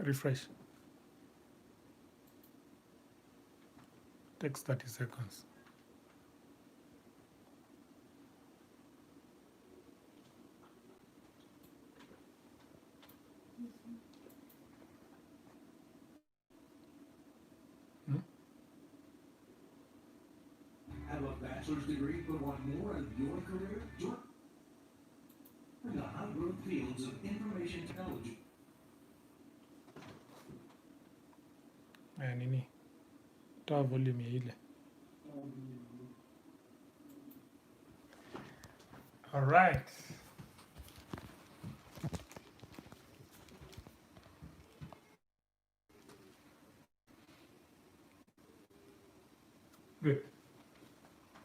refresh. Takes 30 seconds. Have a bachelor's degree but want more of your career? Join the high-growth fields of information technology. Nini? Toa volume ya ile. All right. Good.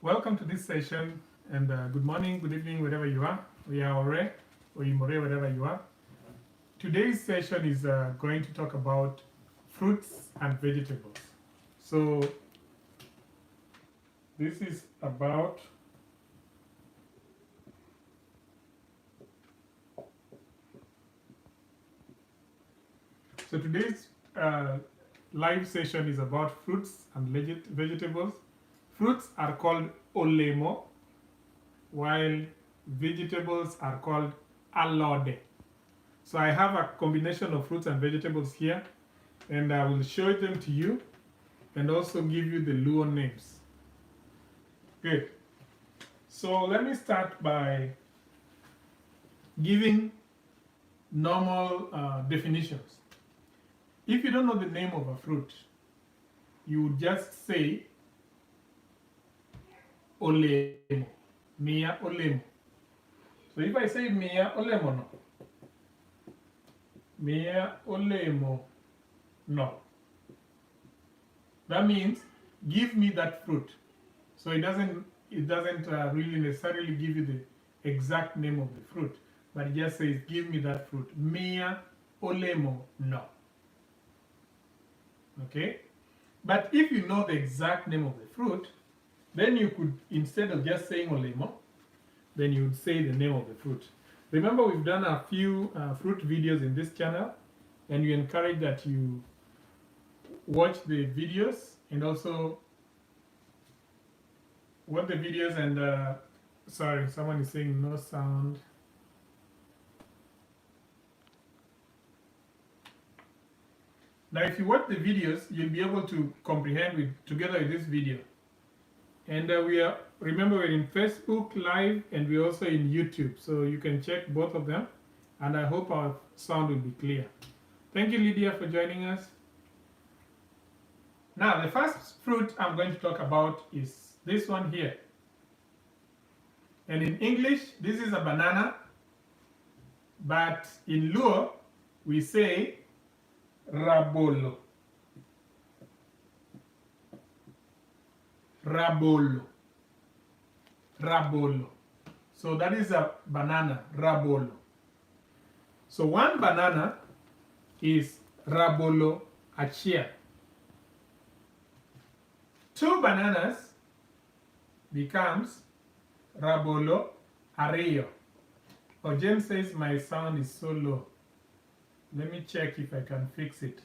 Welcome to this session, and good morning, good evening, wherever you are. We are Ore, or Imore, wherever you are. Today's session is going to talk about fruits and vegetables. So this is about today's live session is about fruits and vegetables. Fruits are called olemo, while vegetables are called alode. So I have a combination of fruits and vegetables here, and I will show them to you and also give you the Luo names. Good. So let me start by giving normal definitions. If you don't know the name of a fruit, you would just say olemo, mia olemo. So if I say mia olemo no, mia olemo no, that means give me that fruit. So it doesn't really necessarily give you the exact name of the fruit, but it just says give me that fruit. Mia olemo no. Okay, but if you know the exact name of the fruit, then you could, instead of just saying olemo, then you would say the name of the fruit. Remember, we've done a few fruit videos in this channel, and we encourage that you watch the videos and also watch the videos and sorry, someone is saying no sound. Now, if you watch the videos, you'll be able to comprehend together with this video. And remember, we're in Facebook Live and we're also in YouTube. So you can check both of them. And I hope our sound will be clear. Thank you, Lydia, for joining us. Now, the first fruit I'm going to talk about is this one here. And in English, this is a banana. But in Luo, we say rabolo. Rabolo. Rabolo. So that is a banana, rabolo. So one banana is rabolo achia. Two bananas becomes rabolo ario. Oh, James says my sound is so low. Let me check if I can fix it.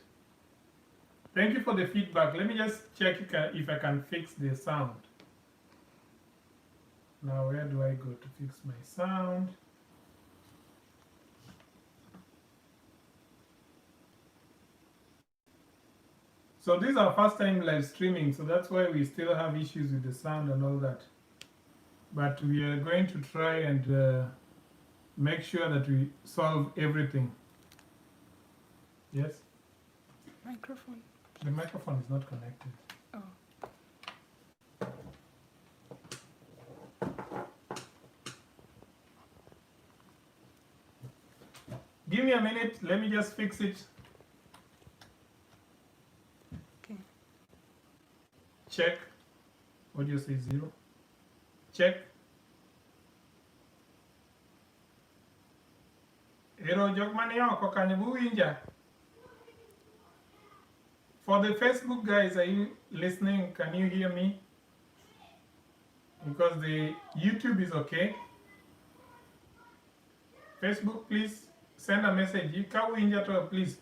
Thank you for the feedback. Let me just check if I can fix the sound. Now, where do I go to fix my sound? So this is our first time live streaming, so that's why we still have issues with the sound and all that. But we are going to try and make sure that we solve everything. Yes? Microphone. The microphone is not connected. Oh. Give me a minute, let me just fix it. Okay. Check. What do you say, 0? Check. Ero jogmani yoko kanibu inja. For the Facebook guys, are you listening? Can you hear me? Because the YouTube is okay. Facebook, please send a message. You can win your please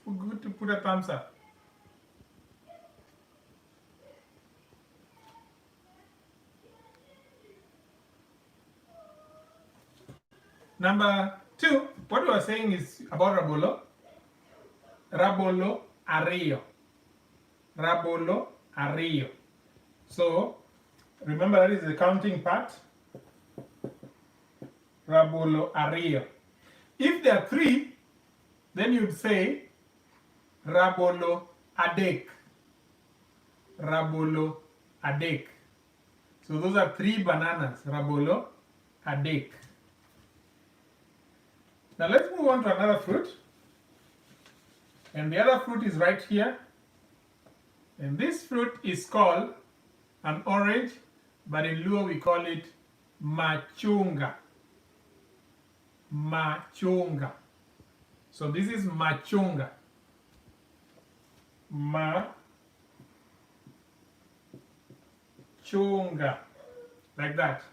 put a thumbs up. Number 2, what we are saying is about Rabolo. Rabolo areo. Rabolo areo. So remember that is the counting part. Rabolo areo. If there are 3, then you'd say Rabolo adek. Rabolo adek. So those are 3 bananas. Rabolo adek. Now let's move on to another fruit. And the other fruit is right here. And this fruit is called an orange, but in Luo we call it Machunga. Machunga. So this is Machunga. Machunga. Like that.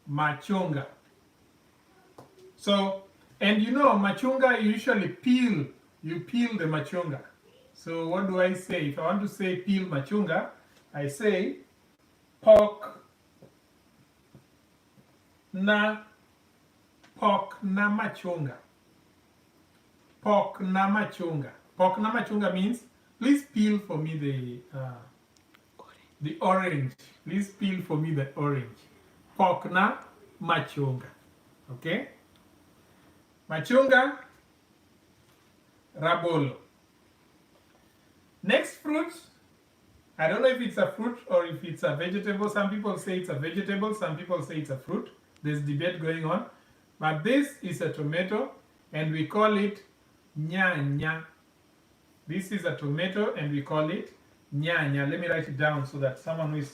Machunga. So, and you know, Machunga, you usually peel. You peel the Machunga. So what do I say? If I want to say peel Machunga, I say pork na Machunga. Pork na Machunga. Pork na Machunga means, please peel for me the orange. Please peel for me the orange. Pork na Machunga. Okay? Machunga, Rabolo. Next fruit, I don't know if it's a fruit or if it's a vegetable. Some people say it's a vegetable, some people say it's a fruit. There's debate going on. But this is a tomato and we call it nyanya. This is a tomato and we call it nyanya. Let me write it down so that someone who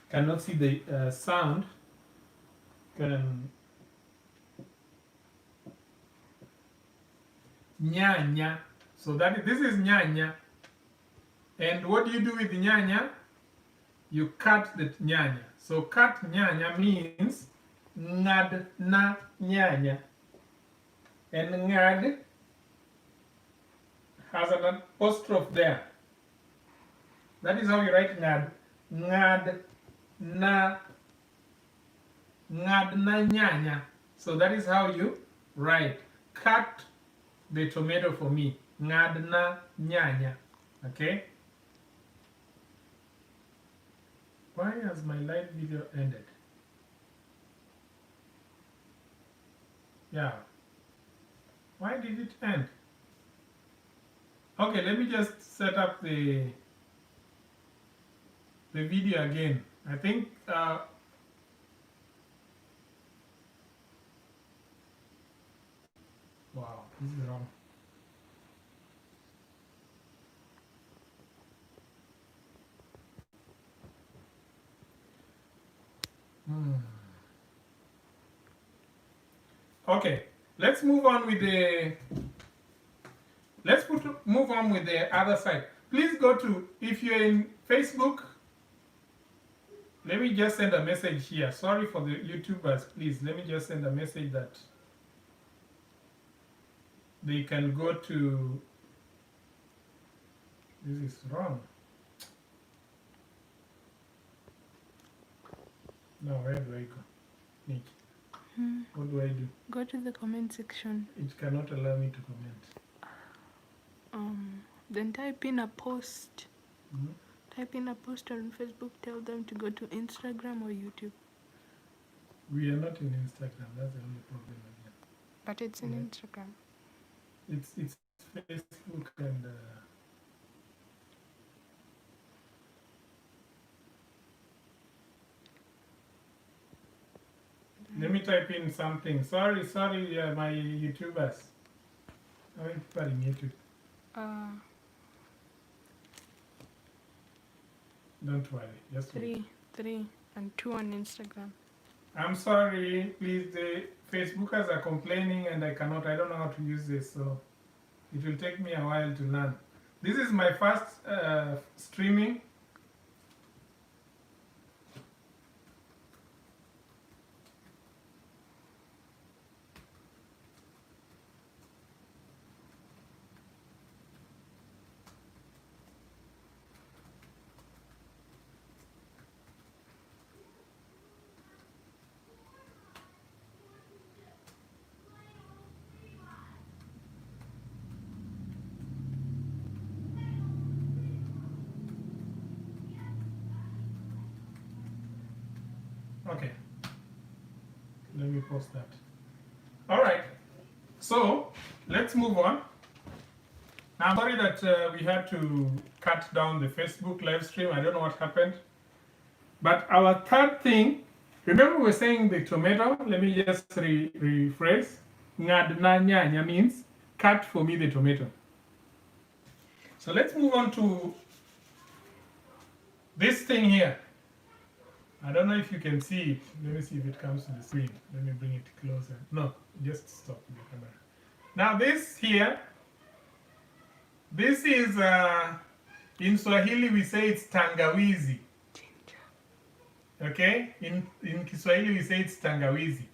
cannot see the sound can. Nyanya. So this is nyanya. And what do you do with nyanya? You cut the nyanya. So cut nyanya means ngad na nyanya. And ngad has an apostrophe there. That is how you write ngad. Ngad na nyanya. So that is how you write. Cut the tomato for me. Ngad na nyanya. Okay? Why has my live video ended? Yeah. Why did it end? Okay, let me just set up the video again. I think wow, this is wrong. Okay, let's move on with the move on with the other side. Please go to, if you're in Facebook, let me just send a message here. Sorry for the YouTubers, please. Let me just send a message that they can go to. This is wrong. Now, where do I go? Nick, what do I do? Go to the comment section. It cannot allow me to comment. Then type in a post. Mhm. Type in a post on Facebook. Tell them to go to Instagram or YouTube. We are not in Instagram. That's the only problem again. But it's in Yeah. Instagram. It's Facebook and let me type in something. Sorry, my YouTubers. I'm putting YouTube. Don't worry. Just wait. 3 and 2 on Instagram. I'm sorry. Please, the Facebookers are complaining and I don't know how to use this, so it will take me a while to learn. This is my first streaming. Okay. Let me post that. All right. So let's move on. Now, I'm sorry that we had to cut down the Facebook live stream. I don't know what happened. But our third thing, remember we were saying the tomato. Let me just rephrase. Ngad na nyanya means cut for me the tomato. So let's move on to this thing here. I don't know if you can see it. Let me see if it comes to the screen. Let me bring it closer. No, just stop the camera. Now this here, this is, in Swahili we say it's tangawizi. Okay? In Kiswahili we say it's tangawizi.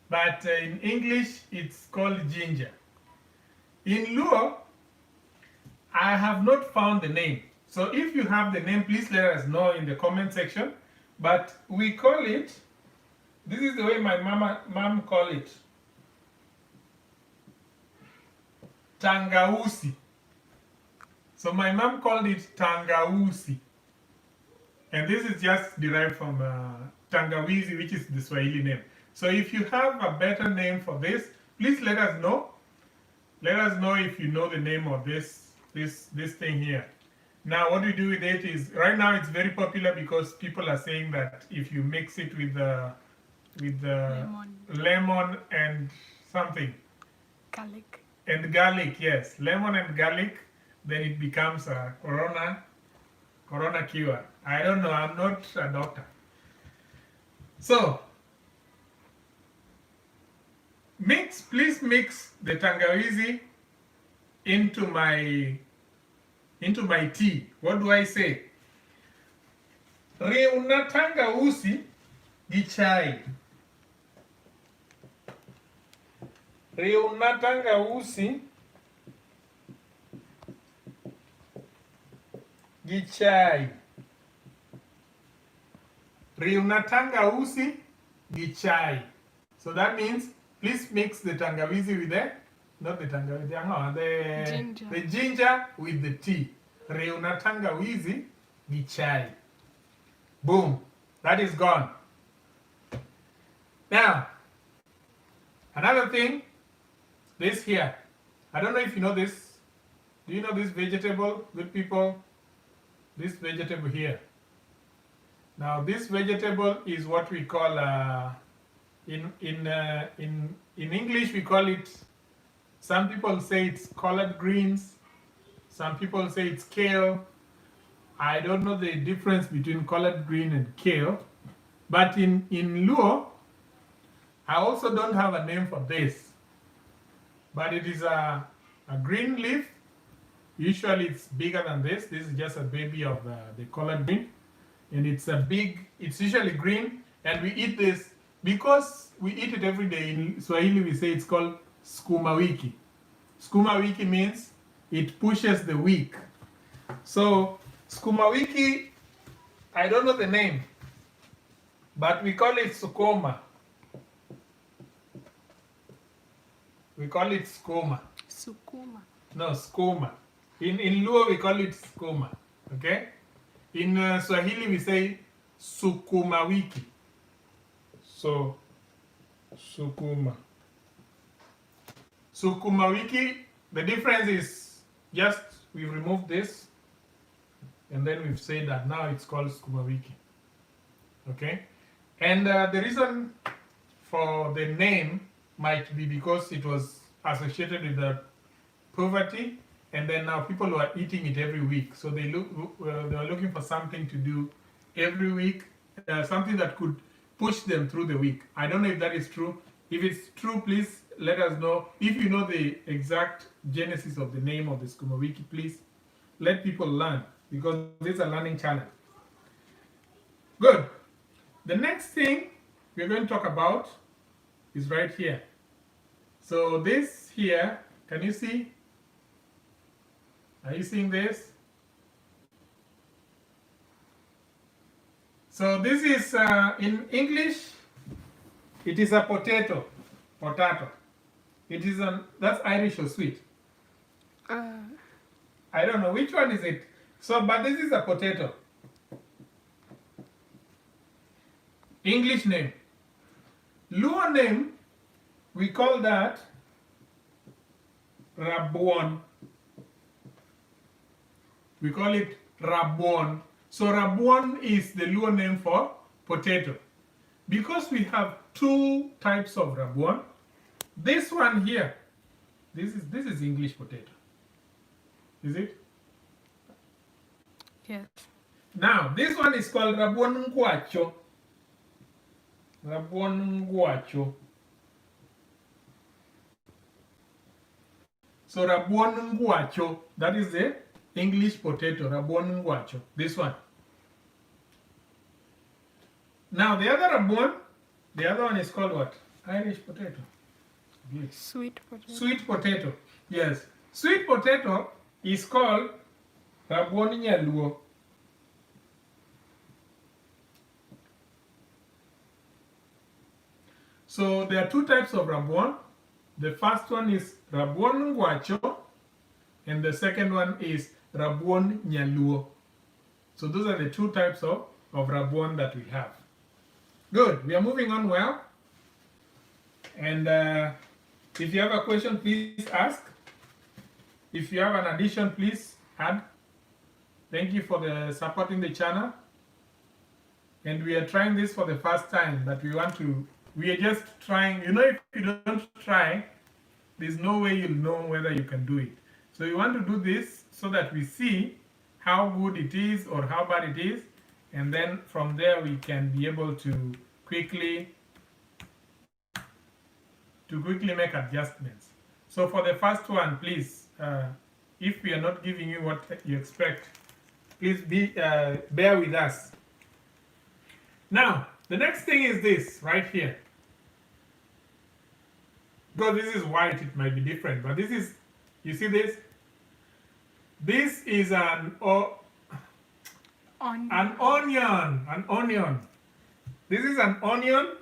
But in English it's called ginger. In Luo, I have not found the name. So if you have the name, please let us know in the comment section. But we call it, this is the way my mom call it, tangausi. So my mom called it tangausi. And this is just derived from tangawizi, which is the Swahili name. So if you have a better name for this, please let us know. Let us know if you know the name of this thing here. Now what we do with it is, right now it's very popular because people are saying that if you mix it with lemon and something. Garlic. And garlic, yes. Lemon and garlic, then it becomes a corona cure. I don't know, I'm not a doctor. So, please mix the tangawizi into my tea. What do I say? Reuna tangausi di chai. Reuna tangausi di chai. Reuna tangausi di chai. So that means please mix the tangawizi with not the tangawizi, no, the ginger with the tea. Reuna tangawizi di chai. Boom. That is gone. Now, another thing, this here. I don't know if you know this. Do you know this vegetable, good people? This vegetable here. Now, this vegetable is what we call, in English we call it, some people say it's collard greens, some people say it's kale. I don't know the difference between collard green and kale, but in Luo, I also don't have a name for this, but it is a green leaf. Usually it's bigger than this. This is just a baby of the collard green, and it's usually green, and we eat this because we eat it every day. In Swahili we say it's called skuma wiki. Skuma wiki means it pushes the weak. So skuma wiki, I don't know the name, but we call it sukoma. We call it skoma. Sukuma. No, skoma. In Luo we call it skoma. Okay? In Swahili we say sukuma wiki. So, sukuma. Sukuma wiki, the difference is just we've removed this and then we've said that now it's called sukuma wiki. Okay? And the reason for the name might be because it was associated with the poverty, and then now people were eating it every week. So they were looking for something to do every week, something that could push them through the week. I don't know if that is true. If it's true, please let us know. If you know the exact genesis of the name of the Skuma Wiki, please let people learn, because this is a learning channel. Good. The next thing we're going to talk about is right here. So this here, can you see? Are you seeing this? So this is, in English, it is a potato. It is that's Irish or sweet? I don't know, which one is it? So, but this is a potato. English name. Luo name, we call that Rabbon. We call it Rabbon. So Rabbon is the Luo name for potato. Because we have two types of Rabbon, this one here, this is English potato. Is it? Yes. Now, this one is called Rabbon Nguacho. Rabbon Nguacho. So Rabbon Nguacho, that is the English potato, Rabbon Nguacho. This one. Now the other Rabbon, the other one is called what? Irish potato. Yes. Sweet potato. Sweet potato. Yes. Sweet potato is called Rabbon Nyaluo. So there are two types of Rabbon. The first one is Rabbon Nguacho, and the second one is Rabbon Nyaluo. So those are the two types of Rabbon that we have. Good. We are moving on well. And if you have a question, please ask. If you have an addition, please add. Thank you for supporting the channel. And we are trying this for the first time, but we are just trying. You know, if you don't try, there's no way you'll know whether you can do it. So we want to do this so that we see how good it is or how bad it is. And then from there we can be able to quickly make adjustments. So for the first one, please, if we are not giving you what you expect, please bear with us. Now, the next thing is this right here. Because this is white, it might be different, but this is, you see this? This is an onion. This is an onion.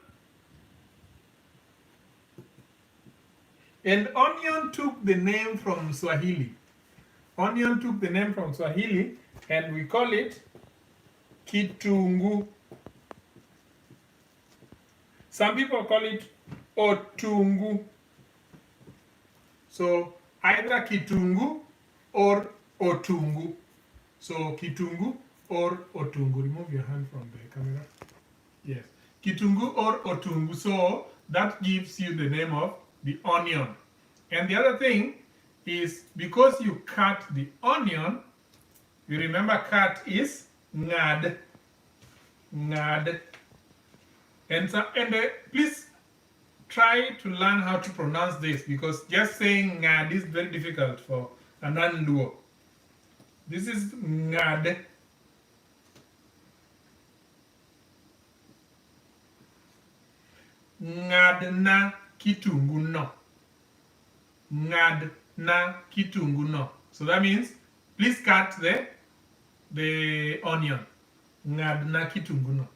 And onion took the name from Swahili. Onion took the name from Swahili, and we call it kitungu. Some people call it otungu. So either kitungu or otungu. So kitungu or otungu. Remove your hand from the camera. Yes. Kitungu or otungu. So that gives you the name of the onion. And the other thing is, because you cut the onion, you remember cut is ngad. Ngad. And please try to learn how to pronounce this, because just saying ngad is very difficult for a non-Luo. This is ngad. Ngad na kitungu no. Ngad na kitungu no. So that means, please cut the onion. Ngad na kitungu no.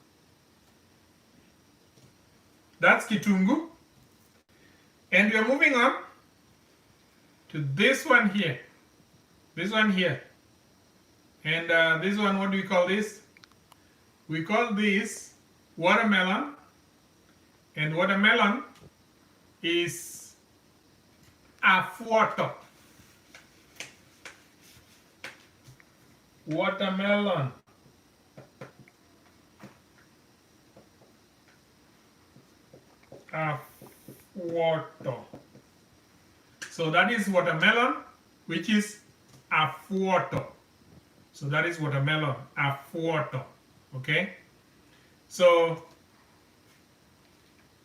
That's kitungu. And we are moving on to this one here. This one here. And this one, what do we call this? We call this watermelon. And watermelon is afuoto. Watermelon. Afuoto. So that is watermelon, which is afuoto. So that is watermelon, afuoto. Okay? So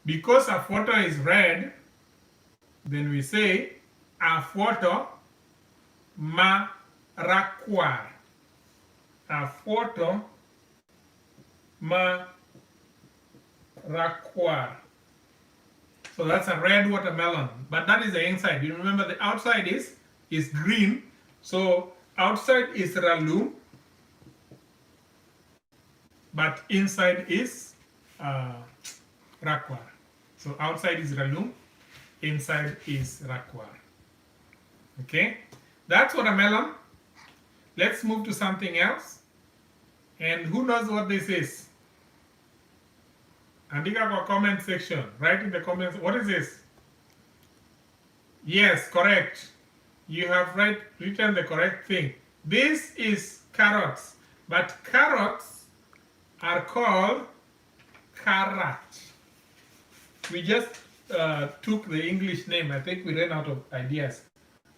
because afuoto is red, then we say afuoto marakwar. Afuoto marakwar. So that's a red watermelon, but that is the inside. You remember the outside is green. So outside is ralum, but inside is rakwar. So outside is ralum, inside is rakwar. Okay, that's watermelon. Let's move to something else. And who knows what this is? Andika kwa comment section. Write in the comments. What is this? Yes, correct. You have written the correct thing. This is carrots, but carrots are called carrot. We just took the English name. I think we ran out of ideas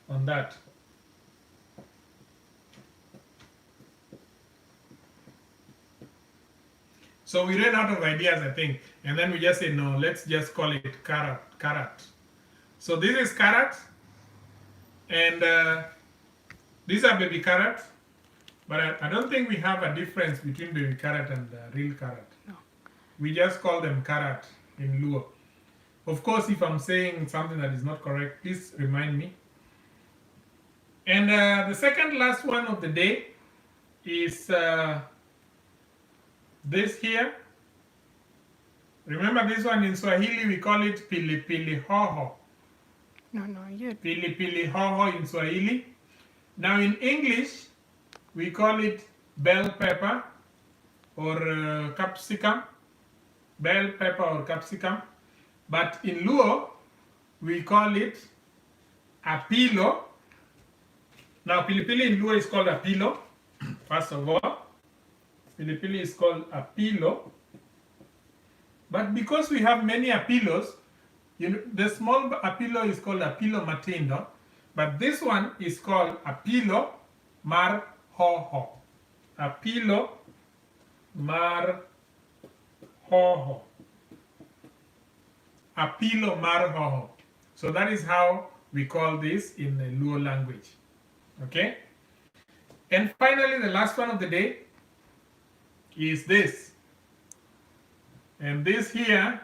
on that. So we ran out of ideas, I think, and then we just said, no, let's just call it carrot. So this is carrot, and these are baby carrot, but I don't think we have a difference between baby carrot and real carrot. No. We just call them carrot in Luo. Of course, if I'm saying something that is not correct, please remind me. And the second last one of the day is this here. Remember this one in Swahili we call it pili pili hoho. No, you. Pili pili hoho in Swahili. Now in English we call it bell pepper or capsicum. Bell pepper or capsicum. But in Luo we call it apilo. Now pili pili in Luo is called apilo. First of all, pili pili is called apilo. But because we have many apilos, the small apilo is called apilo matindo, but this one is called apilo mar hoho. Apilo mar hoho. Apilo mar hoho. So that is how we call this in the Luo language. Okay? And finally, the last one of the day is this. And this here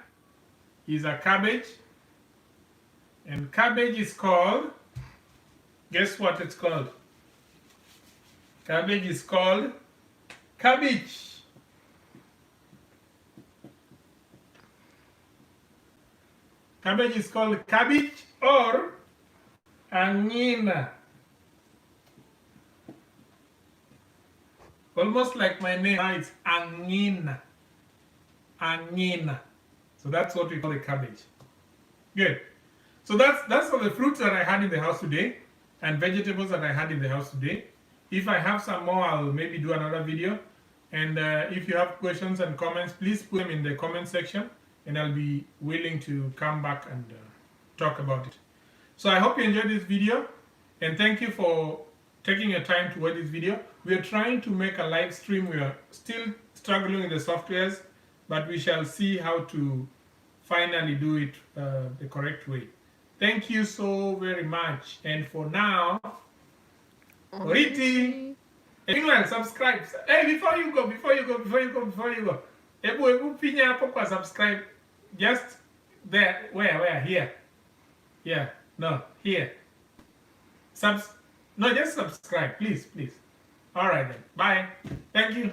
is a cabbage. And cabbage is called, guess what it's called? Cabbage is called cabbage. Cabbage is called cabbage or angina. Almost like my name, now it's angina. Angina. So that's what we call the cabbage. Good. So that's all the fruits that I had in the house today and vegetables that I had in the house today. If I have some more, I'll maybe do another video. And if you have questions and comments, please put them in the comment section and I'll be willing to come back and talk about it. So I hope you enjoyed this video and thank you for taking your time to watch this video. We are trying to make a live stream. We are still struggling with the softwares, but we shall see how to finally do it the correct way. Thank you so very much. And for now, Oriti. Meanwhile, subscribe. Hey, before you go. Ebu pinya hapo kwa subscribe. Just there. Where? Here. Yeah. No, here. No, just subscribe. Please. All right then. Bye. Thank you.